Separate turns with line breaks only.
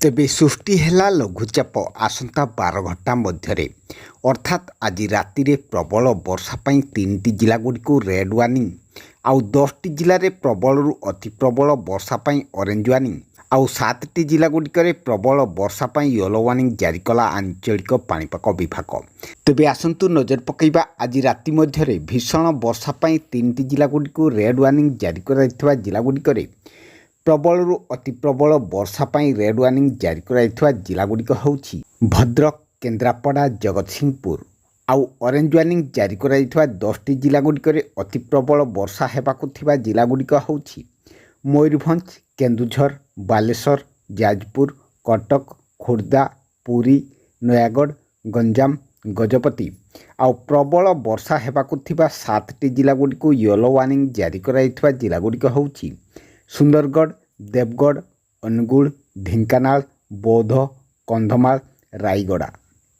ତେବେ ସୃଷ୍ଟି ହେଲା ଲଘୁଚାପ ଆସନ୍ତା 12 ଘଣ୍ଟା ମଧ୍ୟରେ ଅର୍ଥାତ୍ ଆଜି ରାତିରେ ପ୍ରବଳ ବର୍ଷା ପାଇଁ 3ଟି ଜିଲ୍ଲାଗୁଡ଼ିକୁ ରେଡ୍ ୱାର୍ଣ୍ଣିଂ, ଆଉ 10ଟି ଜିଲ୍ଲାରେ ପ୍ରବଳରୁ ଅତି ପ୍ରବଳ ବର୍ଷା ପାଇଁ ଅରେଞ୍ଜ ୱାର୍ଣ୍ଣିଂ, ଆଉ 7ଟି ଜିଲ୍ଲାଗୁଡ଼ିକରେ ପ୍ରବଳ ବର୍ଷା ପାଇଁ ୟେଲୋ ୱାର୍ଣ୍ଣିଂ ଜାରି କଲା ଆଞ୍ଚଳିକ ପାଣିପାଗ ବିଭାଗ। ତେବେ ଆସନ୍ତୁ ନଜର ପକାଇବା ଆଜି ରାତି ମଧ୍ୟରେ ଭୀଷଣ ବର୍ଷା ପାଇଁ 3ଟି ଜିଲ୍ଲାଗୁଡ଼ିକୁ ରେଡ୍ ୱାର୍ଣ୍ଣିଂ ଜାରି କରାଯାଇଥିବା ଜିଲ୍ଲାଗୁଡ଼ିକରେ ପ୍ରବଳରୁ ଅତି ପ୍ରବଳ ବର୍ଷା ପାଇଁ ରେଡ୍ ୱାର୍ଣ୍ଣିଂ ଜାରି କରାଯାଇଥିବା ଜିଲ୍ଲାଗୁଡ଼ିକ ହେଉଛି ଭଦ୍ରକ, କେନ୍ଦ୍ରାପଡ଼ା, ଜଗତସିଂହପୁର। ଆଉ ଅରେଞ୍ଜ ୱାର୍ଣ୍ଣିଂ ଜାରି କରାଯାଇଥିବା 10ଟି ଜିଲ୍ଲାଗୁଡ଼ିକରେ ଅତି ପ୍ରବଳ ବର୍ଷା ହେବାକୁ ଥିବା ଜିଲ୍ଲାଗୁଡ଼ିକ ହେଉଛି ମୟୂରଭଞ୍ଜ, କେନ୍ଦୁଝର, ବାଲେଶ୍ୱର, ଯାଜପୁର, କଟକ, ଖୋର୍ଦ୍ଧା, ପୁରୀ, ନୟାଗଡ଼, ଗଞ୍ଜାମ, ଗଜପତି। ଆଉ ପ୍ରବଳ ବର୍ଷା ହେବାକୁ ଥିବା 7ଟି ଜିଲ୍ଲାଗୁଡ଼ିକୁ ୟେଲୋ ୱାର୍ଣ୍ଣିଂ ଜାରି କରାଯାଇଥିବା ଜିଲ୍ଲାଗୁଡ଼ିକ ହେଉଛି ସୁନ୍ଦରଗଡ଼, ଦେବଗଡ଼, ଅନୁଗୁଳ, ଢେଙ୍କାନାଳ, ବୌଦ୍ଧ, କନ୍ଧମାଳ, ରାୟଗଡ଼ା।